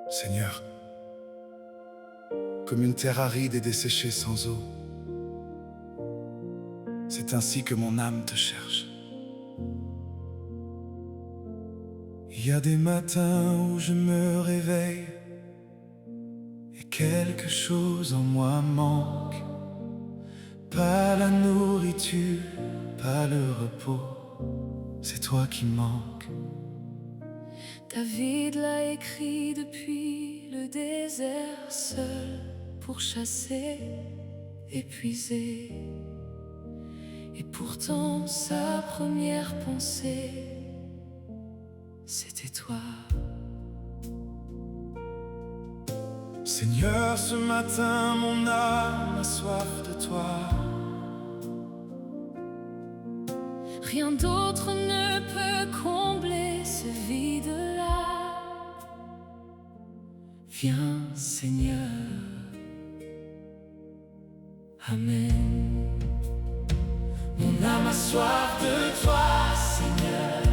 Seigneur, comme une terre aride et desséchée sans eau, c'est ainsi que mon âme te cherche. Il y a des matins où je me réveille et quelque chose en moi manque. Pas la nourriture, pas le repos, c'est toi qui manques. David l'a écrit depuis le désert, seul pour chasser, épuisé. Et pourtant sa première pensée, c'était toi. Seigneur, ce matin mon âme a soif de toi. Rien d'autre ne peut combler ce vide-là. Viens, Seigneur. Amen. Mon âme a soif de toi, Seigneur.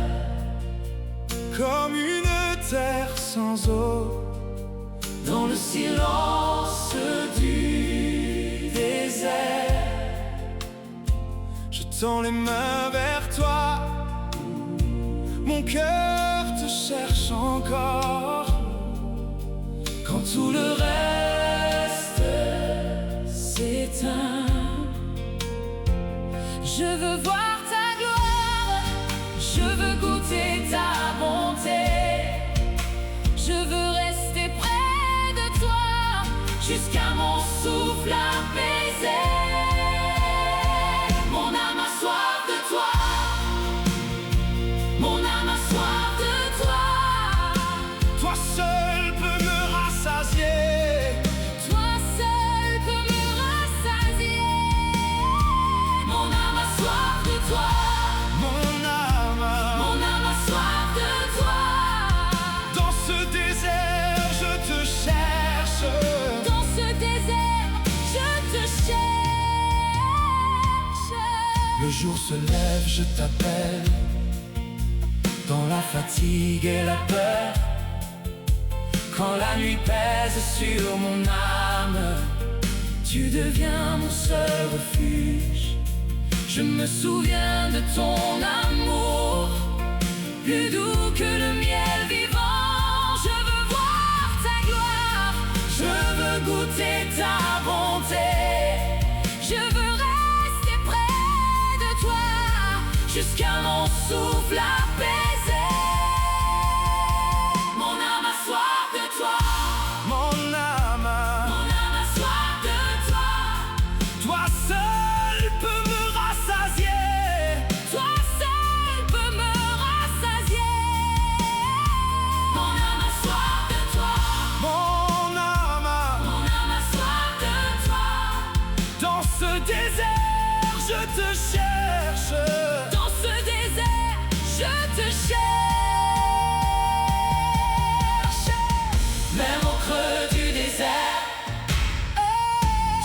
Comme une terre sans eau, dans le silence du désert. Je tends les mains vers toi, mon cœur te cherche encore. Quand tout le reste s'éteint, je veux voir ta gloire, je veux goûter ta bonté. Je veux rester près de toi, jusqu'à mon souffle apaisé. Mon âme a soif de toi, mon âme a soif de toi. toi seul peux me rassasier. Toi seul peux me rassasier. Mon âme a soif de toi, Mon âme a soif de toi. dans ce désert je te cherche. Dans ce désert, je te cherche. Le jour se lève, je t'appelle. Dans la fatigue et la peur, quand la nuit pèse sur mon âme, tu deviens mon seul refuge. Je me souviens de ton amour, plus doux que le miel vivant. Je veux voir ta gloire, je veux goûter ta bonté. Je veux rester près de toi, jusqu'à mon souffle apaisé. Mon âme a soif de toi, Mon âme, a soif de toi. toi seul peux me rassasier. Toi seul peux me rassasier. Mon âme a soif de toi, Mon âme, a soif de toi. dans ce désert je te cherche. Dans ce désert, je te cherche. Même au creux du désert,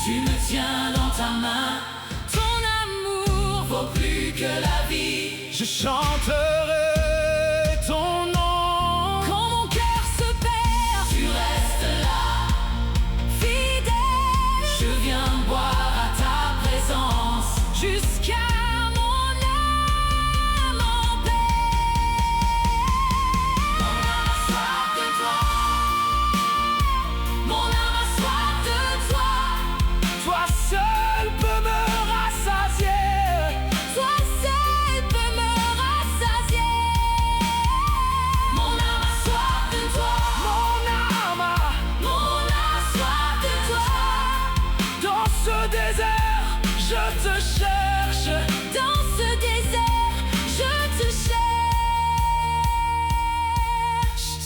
Tu me tiens dans ta main. Ton amour vaut plus que la vie. je chanterai ton nom. Quand mon cœur se perd, Tu restes là, fidèle. je viens boire à ta présence. Jusqu'à mon âme en paix. Mon âme a soif de toi, mon âme a soif de toi. Toi seul peux me rassasier. Toi seul peux me rassasier. Mon âme a soif de toi, Mon âme, a soif de toi. dans ce désert je te cherche. Dans ce désert, je te cherche.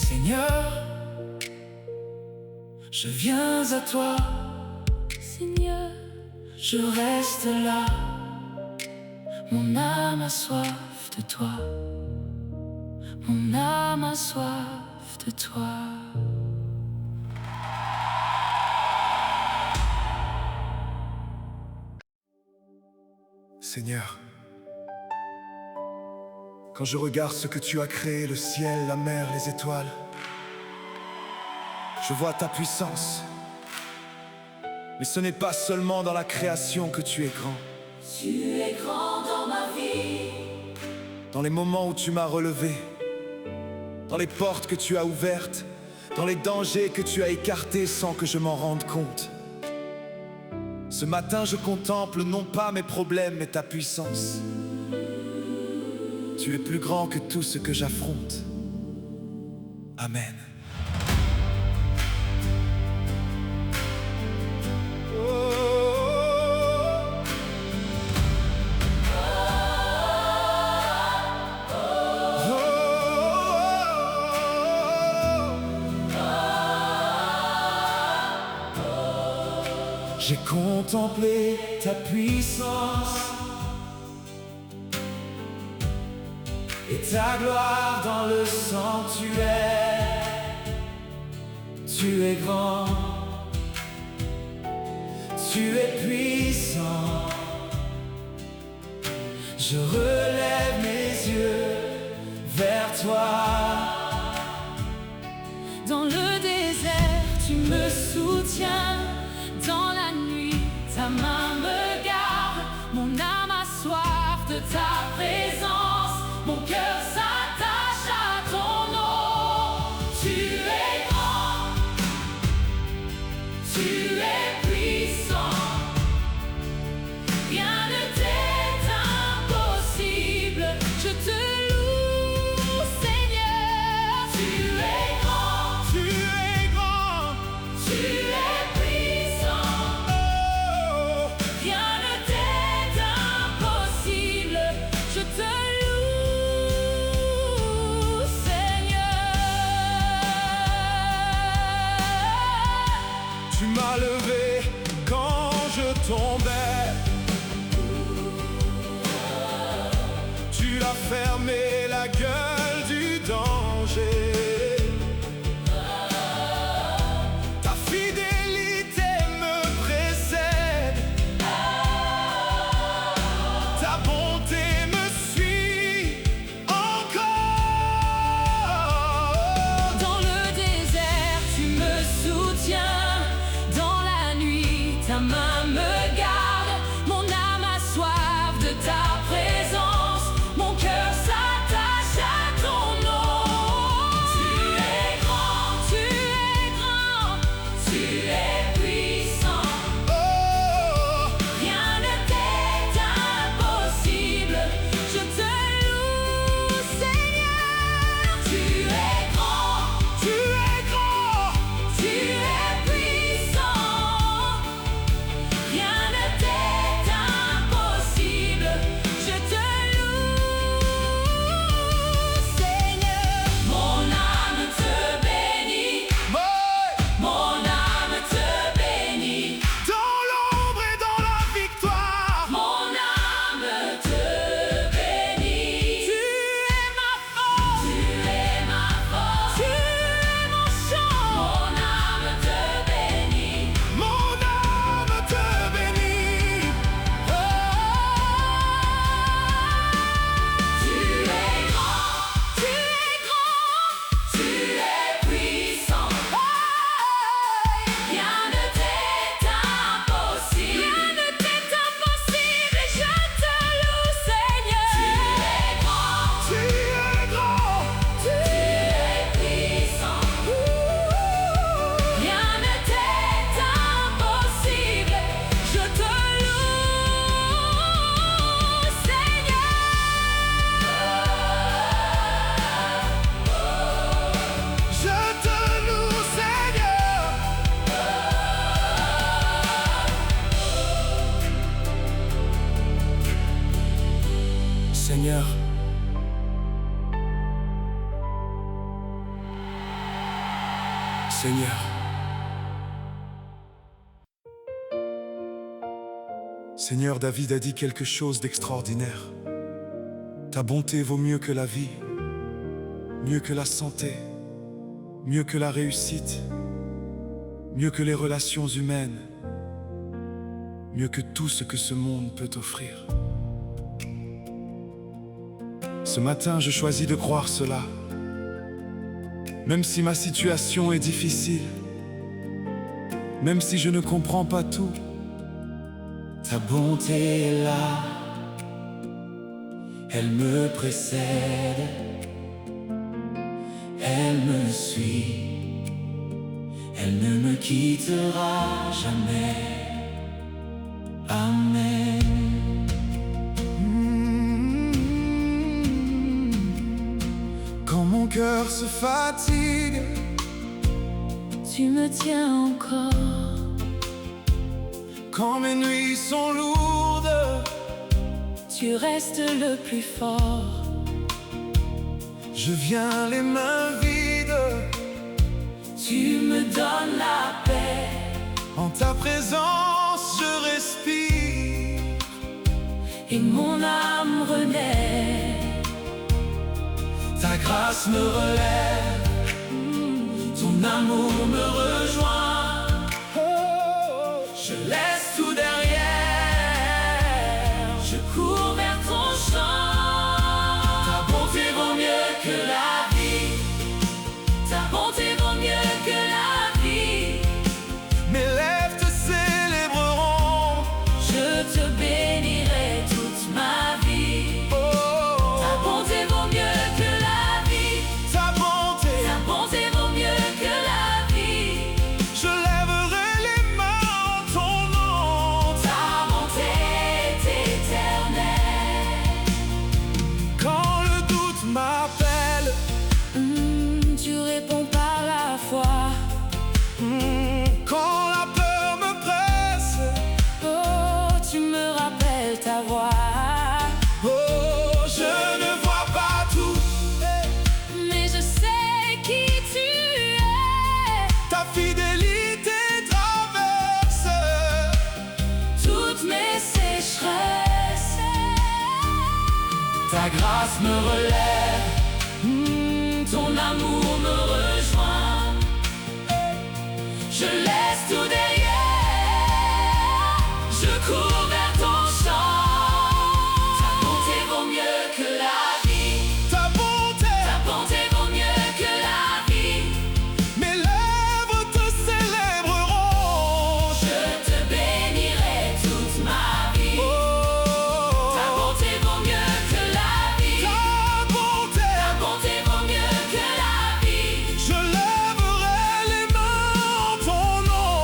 Seigneur, je viens à toi, Seigneur, je reste là. Mon âme a soif de toi, mon âme a soif de toi. Seigneur, quand je regarde ce que tu as créé, le ciel, la mer, les étoiles, Je vois ta puissance, mais ce n'est pas seulement dans la création que tu es grand. Tu es grand dans ma vie, Dans les moments où tu m'as relevé, dans les portes que tu as ouvertes, dans les dangers que tu as écartés sans que je m'en rende compte. Ce matin je contemple non pas mes problèmes mais ta puissance. Tu es plus grand que tout ce que j'affronte. Amen. J'ai contemplé ta puissance et ta gloire dans le sanctuaire. Tu es grand, tu es puissant. Je relève mes yeux vers toi. dans le désert, tu me soutiens. Dans la nuit, ta main me garde. Mon âme a soif de ta présence. Mon cœur s'attache à ton nom. Tu es grand, tu es puissant. Rien ne t'est impossible. Je te loue, Seigneur. Tu es grand, Tu es grand, tu es puissant. oh, Rien ne t'est impossible. Je te loue, Seigneur. tu m'as levé quand je tombais. Tu l'as fermé la gueule du danger. Ta fidélité me précède. Ta bonté me suit encore. Dans le désert, tu me soutiens. Dans la nuit, ta main me garde. Mon âme a soif de ta présence. Mon cœur s'attache à ton nom. Tu es grand, tu es grand, tu es puissant. Oh, Rien ne t'est impossible. Je te loue, Seigneur. Tu es grand, tu es grand, tu es puissant. Rien ne t'est impossible. Je te loue, Seigneur. Mon âme te bénit. Mon âme te bénit. dans l'ombre et dans la victoire. Mon âme te bénit. Tu es ma force. Tu es ma force. Tu es mon chant. Mon âme te bénit. Mon âme te bénit. Oh, Tu es grand. Tu es grand. Tu es puissant. Rien ne t'est impossible. Rien ne t'est impossible. Et je te loue, Seigneur. Tu es grand. tu es grand, Tu es puissant. Rien ne t'est impossible. Je te loue, Seigneur. je te loue Seigneur. Seigneur, Seigneur, Seigneur, David a dit quelque chose d'extraordinaire. Ta bonté vaut mieux que la vie, mieux que la santé, mieux que la réussite, mieux que les relations humaines, mieux que tout ce que ce monde peut offrir. Ce matin, je choisis de croire cela. Même si ma situation est difficile, même si je ne comprends pas tout. Ta bonté est là, elle me précède, elle me suit, elle ne me quittera jamais. Amen. Quand mon cœur se fatigue, tu me tiens encore. quand mes nuits sont lourdes, Tu restes le plus fort. je viens les mains vides. Tu me donnes la paix. En ta présence, je respire. Et mon âme renaît. Ta grâce me relève, ton amour me rejoint. Je laisse tout derrière, Je cours vers ton champ. ta bonté vaut mieux que la vie. Ta bonté vaut mieux que la vie. Mes lèvres te célébreront. Je te bénirai toute ma vie. Ta bonté vaut mieux que la vie. Ta bonté, Ta bonté vaut mieux que la vie. je lèverai les mains en ton nom. Ta bonté est éternelle. Quand le doute m'appelle, Tu réponds par la foi. quand la peur me presse, Oh, tu me rappelles ta voix. oh, je ne vois pas tout. Mais je sais qui tu es. Ta fidélité traverse Toutes mes sécheresses. ta grâce me relève, Ton amour me rejoint. Je laisse tout derrière. Je cours vers ton champ. Ta bonté vaut mieux que la vie. ta bonté, Ta bonté vaut mieux que la vie. mes lèvres te célébreront. Je te bénirai toute ma vie. Oh, Ta bonté vaut mieux que la vie. ta bonté, Ta bonté vaut mieux que la vie. je lèverai les mains en ton nom.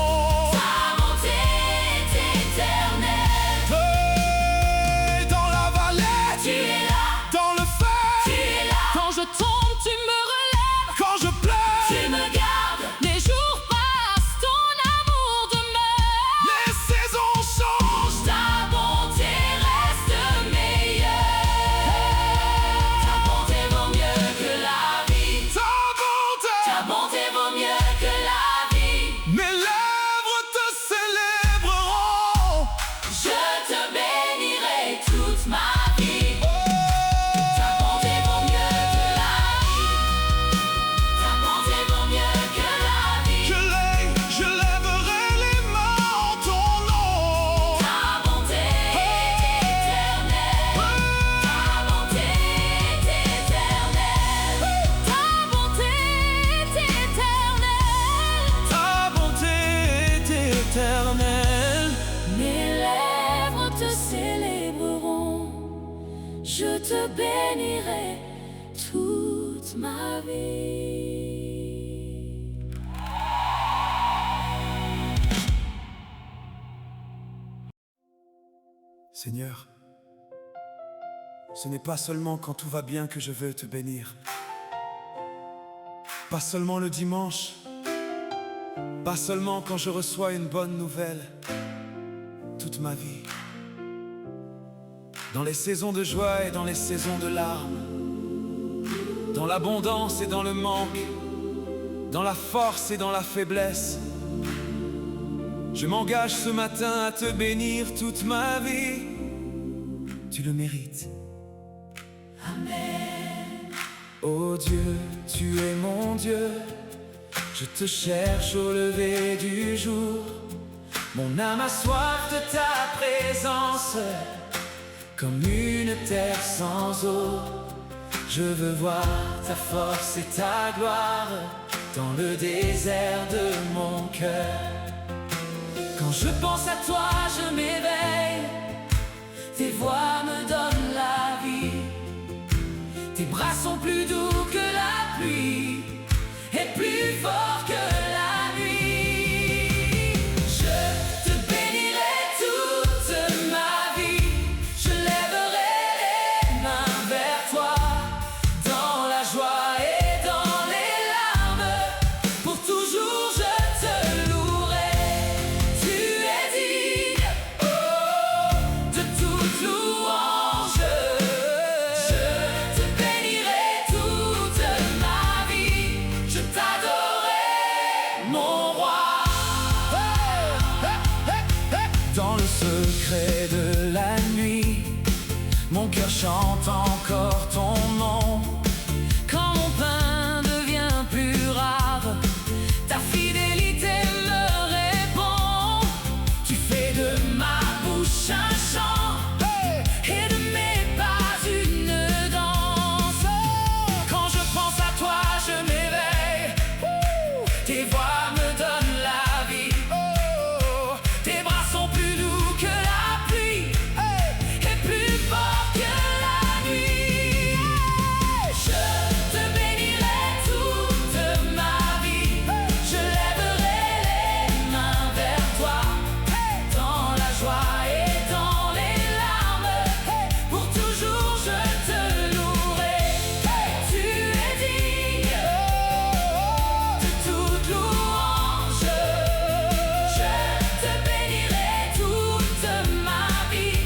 Ta bonté est éternelle. Hey, dans la vallée, Tu es là, dans le feu, tu es là. Quand je tombe, tu me relèves. quand je pleure, Tu me gardes. Les jours passent, ton amour demeure. les saisons changent. Ta bonté reste meilleure. Ta bonté vaut mieux que la vie. Ta bonté, Ta bonté vaut mieux que la vie. mes lèvres te célébreront. Je te bénirai toute ma vie. Ta bonté vaut mieux que la vie. Ta bonté vaut mieux que la vie. Je lèverai les mains en ton nom. Ta bonté est éternelle. Ta bonté est éternelle. Ta bonté est éternelle. Ta bonté est éternelle. Mes lèvres te célébreront. Je te bénirai toute ma vie. Seigneur, ce n'est pas seulement quand tout va bien que je veux te bénir. Pas seulement le dimanche, pas seulement quand je reçois une bonne nouvelle. Toute ma vie, dans les saisons de joie et dans les saisons de larmes, dans l'abondance et dans le manque, dans la force et dans la faiblesse, je m'engage ce matin à te bénir toute ma vie. Tu le mérites. Amen. Oh Dieu, tu es mon Dieu. Je te cherche au lever du jour. Mon âme a soif de ta présence, comme une terre sans eau. Je veux voir ta force et ta gloire dans le désert de mon cœur. je pense à toi, je m'éveille. Tes voix me donnent la vie. Tes bras sont plus doux que la pluie et plus forts que la nuit. Je te bénirai toute ma vie. Je lèverai les mains vers toi dans la joie et dans les larmes. Pour toujours je te louerai. Tu es digne, oh, de toute louange. Je te bénirai toute ma vie. Je t'adorerai, mon roi. Dans le secret de la nuit, mon cœur chante encore ton nom. Quand mon pain devient plus rare, ta fidélité me répond. Tu fais de Ma bouche un chant et de mes pas une danse. Quand je pense à toi, je m'éveille. Tes voix me donnent la vie. Oh, Tes bras sont plus doux que la pluie et plus forts que la nuit. Je te bénirai toute ma vie. Je lèverai les mains vers toi dans la joie et dans les larmes. Pour toujours je te louerai. Tu es digne de toute louange. Je te bénirai toute ma vie.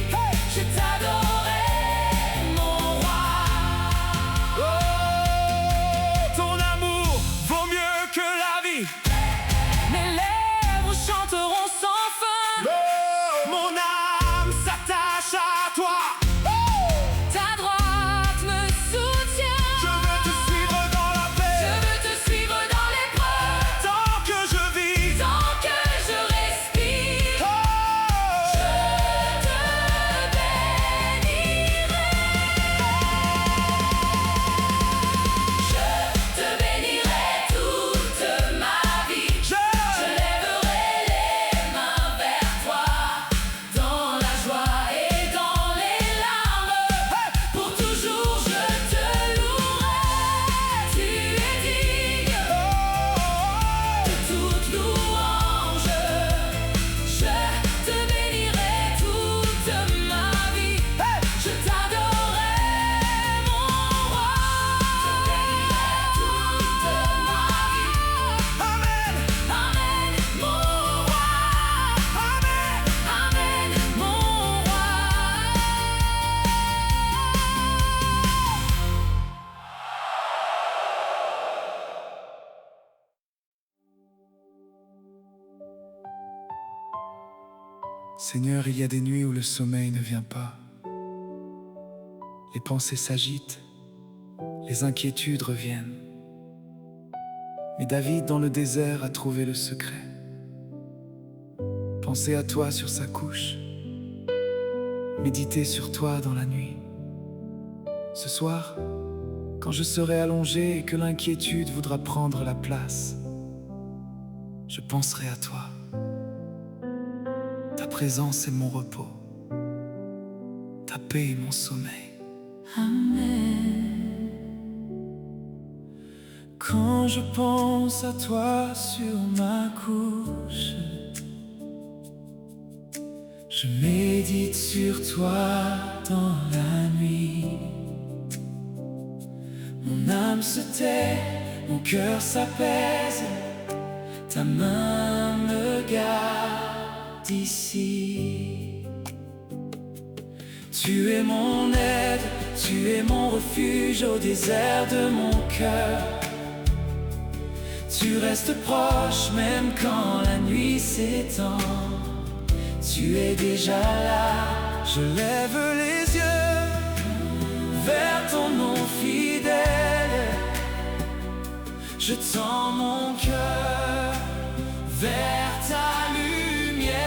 Je t'adorerai, mon roi. oh, ton amour vaut mieux que la vie. Mes lèvres chanteront sans fin. Mon âme s'attache à toi. Ta droite me soutient. Je veux te suivre dans la Je paix. veux te suivre dans l'épreuve. Tant que je vis. Tant que je respire, Oh, je te bénirai. Je te bénirai toute ma vie. Je lèverai les mains vers toi dans la joie et dans les larmes. Pour toujours je te louerai. Tu es digne de toute louange. Je te bénirai toute ma vie. Je t'adorerai, mon roi. Je te bénirai toute ma vie. Amen. Amen, mon roi. Amen. Amen, mon roi. Seigneur, il y a des nuits où le sommeil ne vient pas. Les pensées s'agitent, les inquiétudes reviennent. Mais David, dans le désert, a trouvé le secret. Penser à toi sur sa couche, méditer sur toi dans la nuit. Ce soir, quand je serai allongé et que l'inquiétude voudra prendre la place, je penserai à toi. Ta présence est mon repos, ta paix est mon sommeil. Amen. Quand je pense à toi sur ma couche, je médite sur toi dans la nuit. Mon âme se tait, mon cœur s'apaise, ta main me garde ici. Tu es mon aide, tu es mon refuge au désert de mon cœur. Tu restes proche même quand la nuit s'étend. Tu es déjà là, je lève les yeux vers ton nom fidèle. Je tends mon cœur vers ta lumière.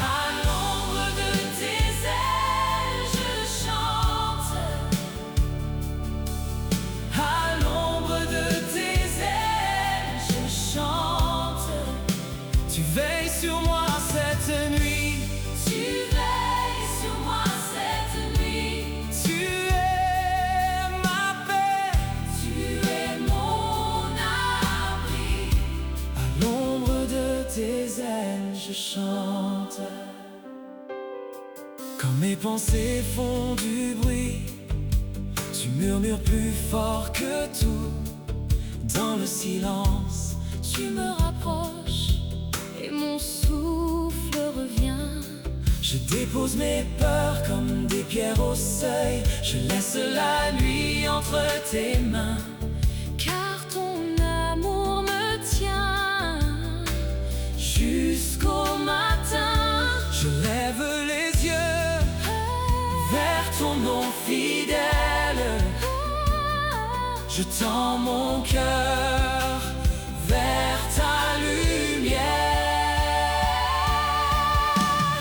À l'ombre de tes ailes, je chante. À l'ombre de tes ailes, je chante. je chante. Quand mes pensées font du bruit, tu murmures plus fort que tout. Dans le silence, tu me rapproches et mon souffle revient. je dépose mes peurs comme des pierres au seuil. Je laisse la nuit entre tes mains. Car ton amour me tient jusqu'au matin. Je lève les yeux vers ton nom fidèle. Je tends mon cœur vers ta lumière.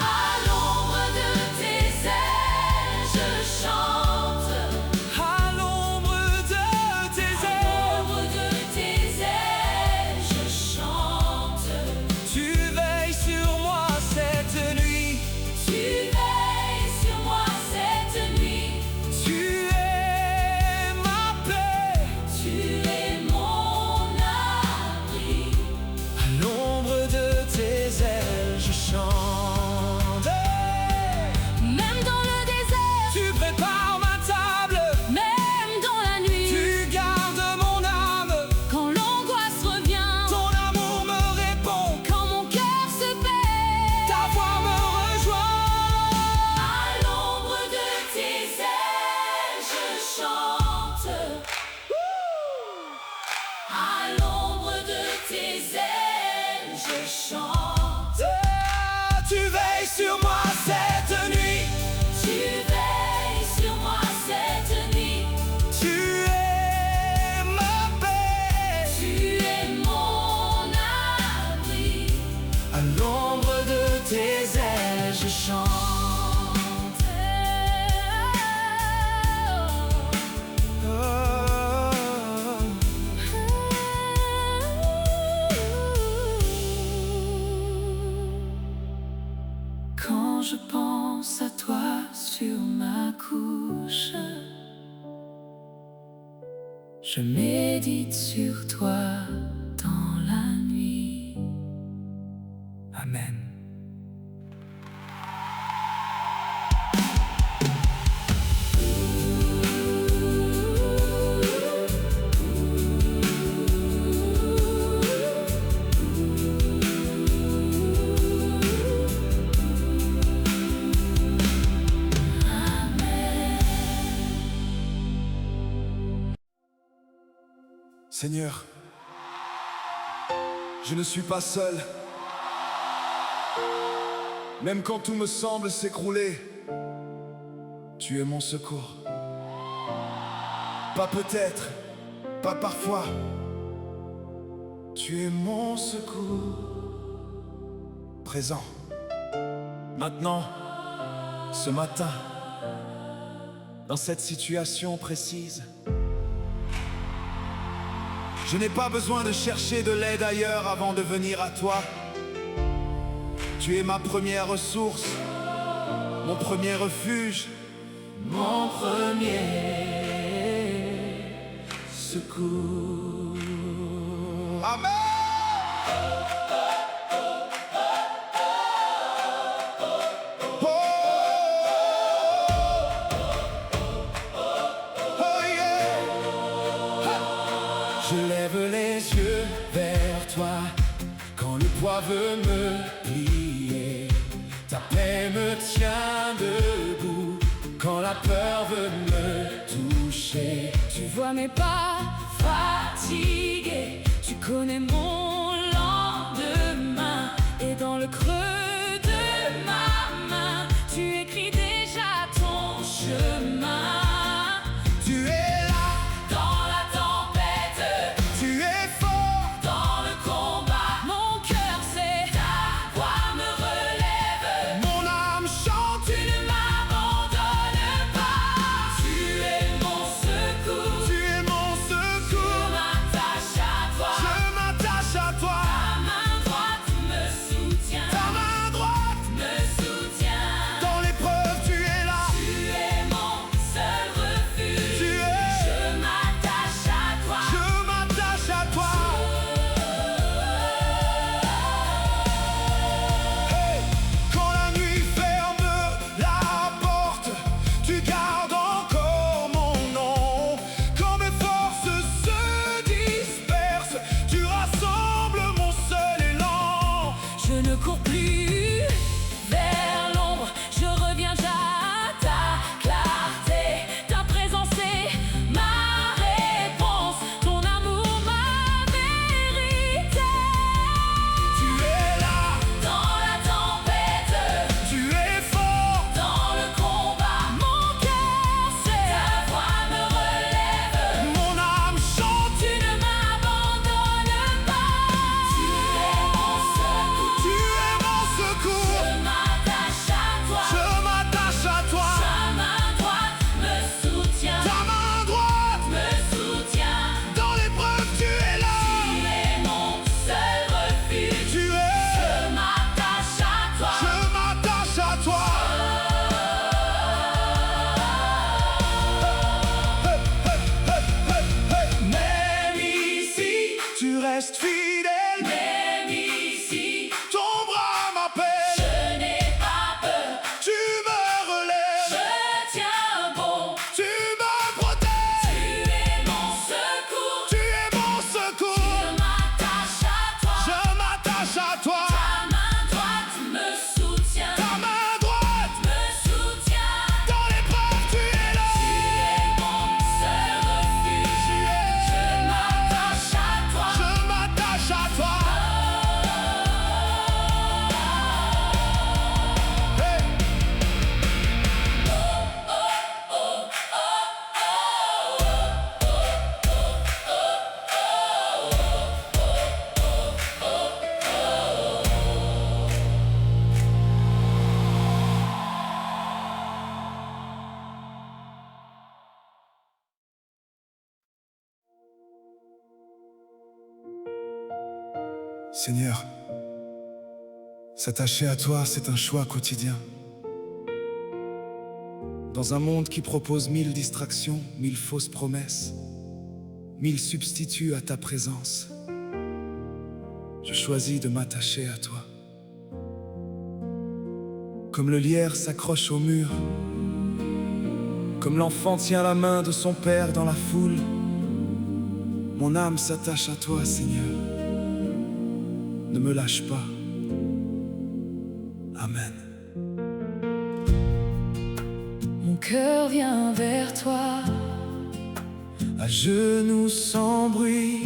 À l'ombre de tes ailes, je chante. À l'ombre de tes À ailes, l'ombre de tes ailes, je chante. tu veilles sur moi cette nuit. Tu veilles sur moi cette nuit. Tu es ma paix. Tu es mon abri. À l'ombre de tes ailes, je chante. Même dans le désert, Tu prépares ma table, même dans la nuit, tu gardes mon âme. quand l'angoisse revient, Ton amour me répond, quand mon cœur se perd. ta voix me rejoint. À l'ombre de tes ailes, je chante. À l'ombre de tes ailes, je chante. Tu veilles sur moi cette nuit. Tu veilles sur moi cette nuit. Tu es ma paix. Tu es mon abri. À l'ombre de tes ailes, je chante. Quand je pense à toi sur ma couche, je médite sur toi dans la nuit. Amen. Seigneur, je ne suis pas seul. Même quand tout me semble s'écrouler, tu es mon secours. Pas peut-être, pas parfois. Tu es mon secours. Présent. Maintenant, ce matin, dans cette situation précise. Je n'ai pas besoin de chercher de l'aide ailleurs avant de venir à toi. Tu es ma première ressource, mon premier refuge, Mon premier secours. Amen. Oh, oh yeah. Je lève les yeux vers toi quand le poids veut me plier. Ta paix me tient debout quand la peur veut me toucher. Tu vois mes pas fatigués, tu connais mon lendemain. Et dans le creux de ma main, tu écris déjà ton chemin. Tu es là, Dans la tempête, tu es fort. dans le combat, mon cœur sait, ta voix me relève. Mon âme chante. Tu ne m'abandonnes pas. Tu es mon secours. Tu es mon secours. reste fidèle. Même ici, Ton bras m'appelle, je n'ai pas peur. tu me relèves, Je tiens bon. tu me protèges, Tu es mon secours. tu es mon secours. Je m'attache à toi. Je m'attache à toi, Ta main droite me soutient. ta main droite, Me soutient. dans l'épreuve tu es là. Tu es mon seul refuge. Je m'attache à toi. Je m'attache à toi. Hey. Seigneur, s'attacher à toi, c'est un choix quotidien. Dans un monde qui propose 1000 distractions, 1000 fausses promesses, 1000 substituts à ta présence, je choisis de m'attacher à toi. Comme le lierre s'accroche au mur, comme l'enfant tient la main de son père dans la foule, mon âme s'attache à toi, Seigneur. Ne me lâche pas. Amen. Mon cœur vient vers toi. À genoux sans bruit,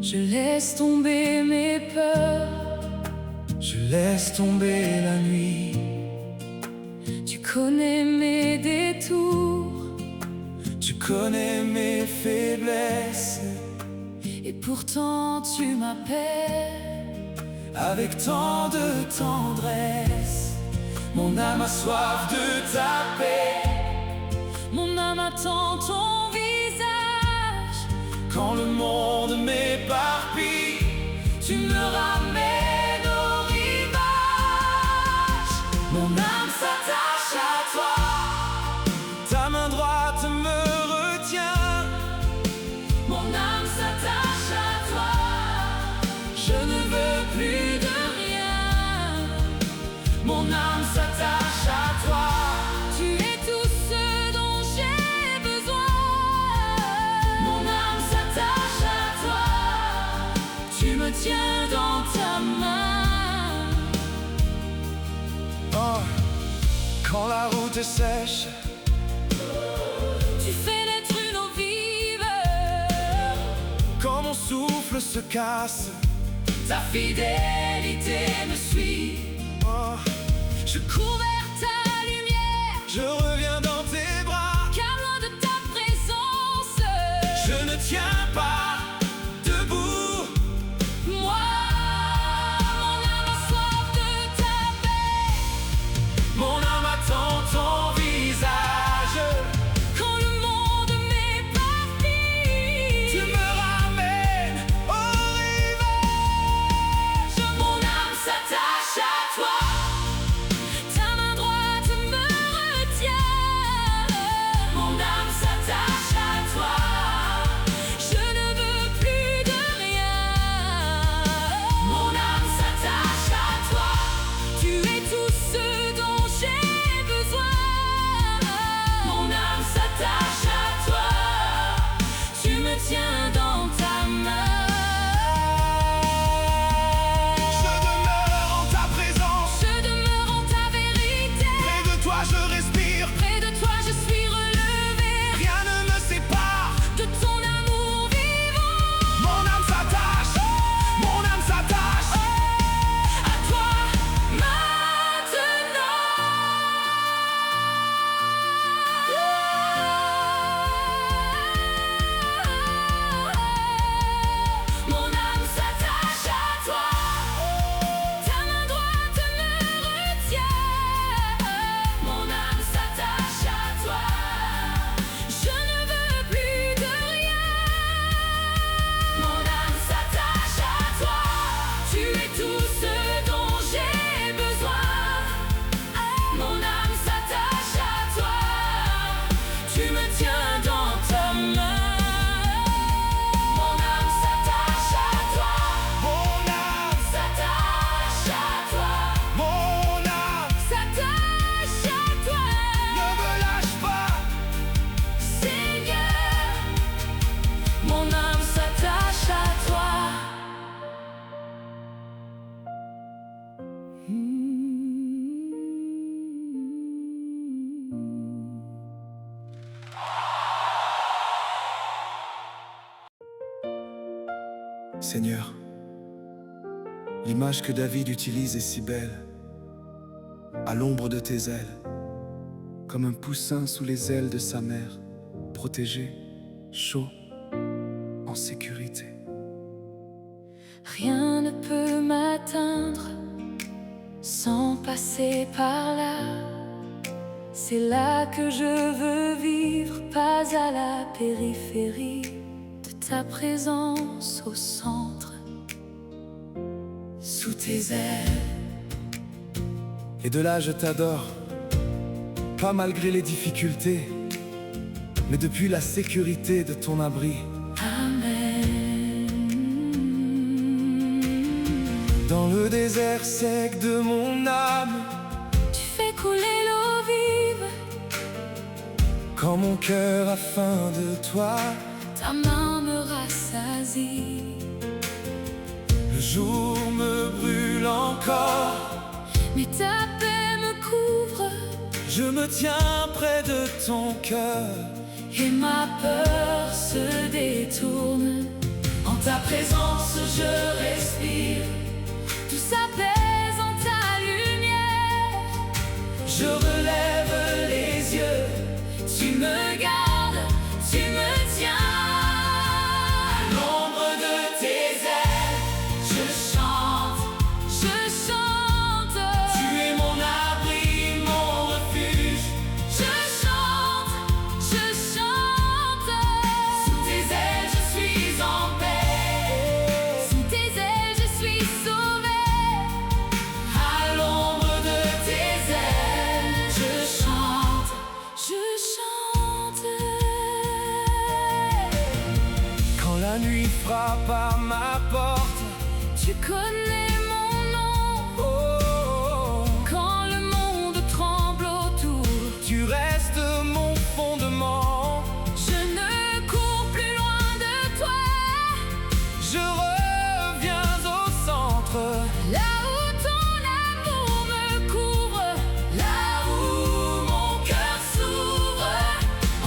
Je laisse tomber mes peurs. je laisse tomber la nuit. Tu connais mes détours. Tu connais mes faiblesses, Et pourtant tu m'appelles. avec tant de tendresse. Mon âme a soif de ta paix. Mon âme attend ton visage. Quand le monde m'éparpille, Tu me ramènes au rivage. mon âme s'attache à toi. Ta main droite me retient. Mon âme s'attache à toi. Je ne veux plus de rien. Mon âme s'attache à toi. Tu es tout ce dont j'ai besoin. Mon âme s'attache à toi. Tu me tiens dans ta main. Oh, quand la route est sèche, Tu fais naître une eau vive. quand mon souffle se casse, Ta fidélité me suit. oh, Je cours vers ta lumière. je reviens dans tes bras. Car loin de ta présence, Je ne tiens pas debout. moi, mon âme a soif de ta paix. Mon âme attend ton visage. Quand le monde m'éparpille, Tu me ramènes au rivage. mon âme s'attache à toi. Ta main droite me retient. Seigneur, l'image que David utilise est si belle, à l'ombre de tes ailes, comme un poussin sous les ailes de sa mère, protégé, chaud, en sécurité. Rien ne peut m'atteindre sans passer par là. C'est là que je veux vivre, pas à la périphérie de ta présence au centre, sous tes ailes. Et de là je t'adore, pas malgré les difficultés, mais depuis la sécurité de ton abri. Amen. Dans le désert sec de mon âme, Tu fais couler l'eau vive, quand mon cœur a faim de toi, ta main me rassasie. le jour me brûle encore, Mais ta paix me couvre je me tiens près de ton cœur. et ma peur se détourne. En ta présence je respire, tout s'apaise en ta lumière. Je relève les yeux, Tu me gardes, tu me tiens. à l'ombre de tes ailes, Je chante, je chante. tu es mon abri, mon refuge. Je chante, je chante. Sous tes ailes je suis en paix, sous tes ailes je suis sauvé. À l'ombre de tes ailes, Je chante, je chante. quand la nuit frappe à ma porte, Tu connais mon nom. oh, oh, Quand le monde tremble autour, tu restes mon fondement. je ne cours plus loin de toi. Je reviens au centre, Là où ton amour me couvre, là où mon cœur s'ouvre.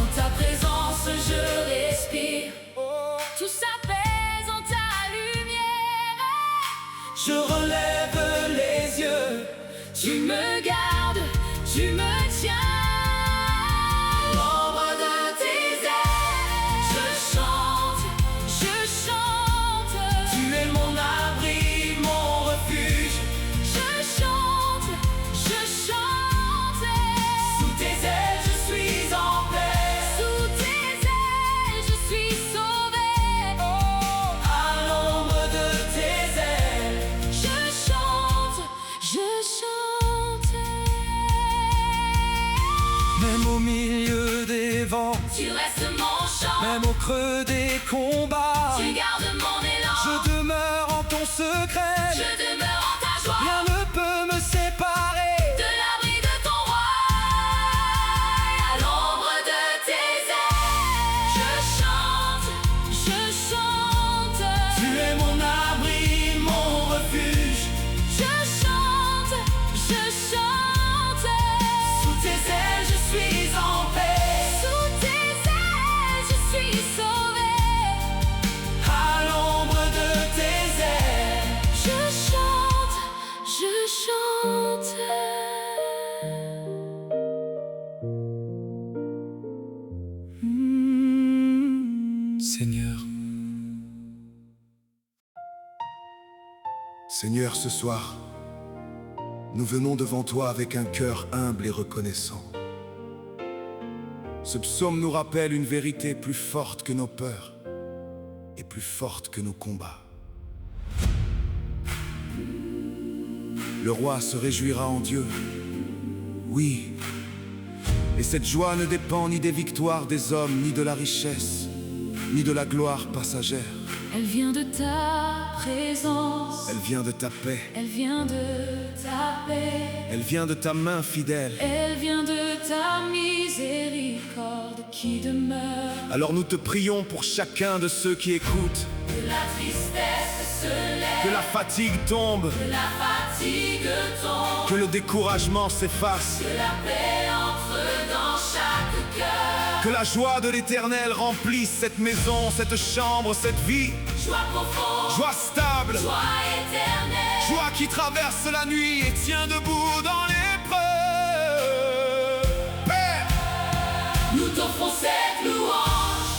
En ta présence je respire, oh, tout s'apaise en ta lumière. je relève les yeux, Tu me gardes, tu me tiens. À l'ombre de tes ailes, je chante, je chante. tu es mon abri, mon refuge. Je chante, je chante. Sous tes ailes, je suis en paix. Sous tes ailes, je suis sauvé. Oh, à l'ombre de tes ailes, Je chante, je chante. même au milieu des vents, Tu restes mon chant, même au creux des combats, tu gardes mon élan. je demeure en ton secret. Je demeure en ta joie, Rien ne peut me séparer. de l'abri de ton roi. À l'ombre de tes ailes, je chante, je chante. Tu es mon abri, mon refuge. Je chante, je chante. Sous tes ailes, je suis en paix. Sous tes ailes, je suis sauvé. À l'ombre de tes ailes, Je chante, je chante. Seigneur. Seigneur, ce soir, nous venons devant toi avec un cœur humble et reconnaissant. Ce psaume nous rappelle une vérité plus forte que nos peurs et plus forte que nos combats. Le roi se réjouira en Dieu, oui, et cette joie ne dépend ni des victoires des hommes, ni de la richesse, ni de la gloire passagère. Elle vient de ta présence, Elle vient de ta paix, elle vient de ta paix, elle vient de ta main fidèle. elle vient de ta miséricorde qui demeure. Alors nous te prions pour chacun de ceux qui écoutent, Que la tristesse se lève, que la fatigue tombe, que la fatigue tombe, que le découragement s'efface. que la paix entre dans chaque cœur. Que la joie de l'Éternel remplisse cette maison, cette chambre, cette vie. Joie profonde, Joie stable, joie éternelle. joie qui traverse la nuit et tient debout dans l'épreuve. Père, Nous t'offrons cette louange.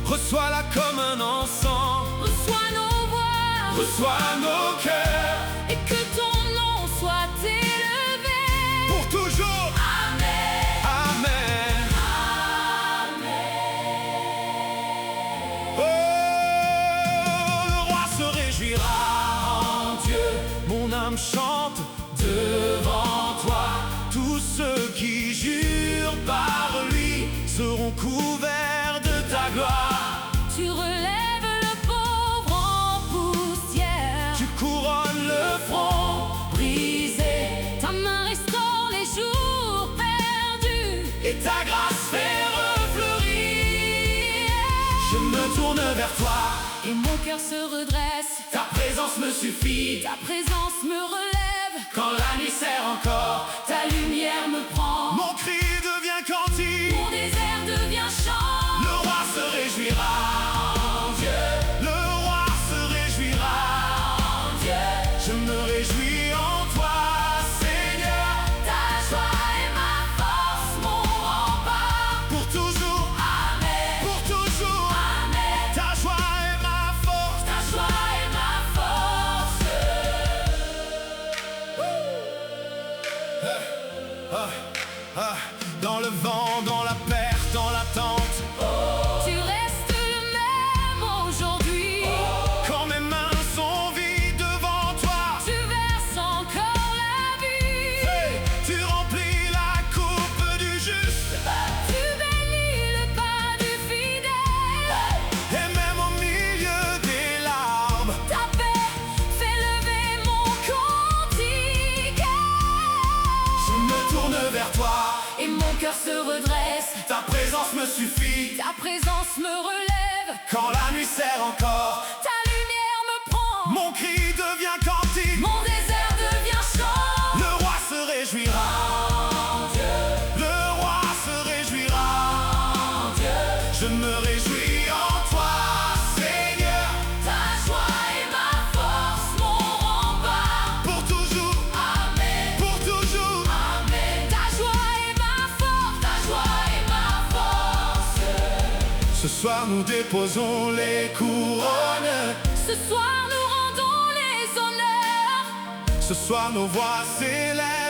reçois-la comme un encens, Reçois nos voix, reçois nos cœurs, et que ton nom soit élevé. pour toujours. Amen. Amen. Oh, le roi se réjouira en Dieu. Mon âme chante devant toi. Tous ceux qui jurent par lui seront couverts de ta gloire. Tu relèves le pauvre en poussière. Tu couronnes le front brisé Ta main restaure les jours perdus. et ta grâce fait refleurir. Je me tourne vers toi. Et mon cœur se redresse. Ta présence me suffit. Ta présence me relève. Quand la nuit serre encore, Ta lumière me prend. mon cri devient cantique. Mon désert devient chant. Le roi se réjouira en Dieu. Le roi se réjouira en Dieu. Je me réjouis en toi, Seigneur. Ta joie est ma force, mon rempart. Pour toujours, Amen. pour toujours. Amen. Ta joie est ma force. Ta joie est ma force. Dans le vent, dans la perte, dans l'attente. Tu restes le même aujourd'hui. Quand mes mains sont vides devant toi. Tu verses encore la vie. Hey, tu remplis la coupe du juste. Tu bénis le pas du fidèle. Et même au milieu des larmes, Ta paix fait lever mon cantique. je me tourne vers toi. Et mon cœur se redresse. Ta présence me suffit. Ta présence me relève. Quand la nuit serre encore, Ta lumière me prend. mon cri devient cantique. Mon désert devient chant. Le roi se réjouira en Dieu. Le roi se réjouira en Dieu. Je me réjouis en toi, Seigneur. Ta joie est ma force, mon rempart. Pour toujours, Amen. pour toujours. Amen. Ta joie est ma force. Ta joie est ma force. Ce soir nous déposons les couronnes. Ce soir nous rendons les honneurs. Ce soir nos voix s'élèvent.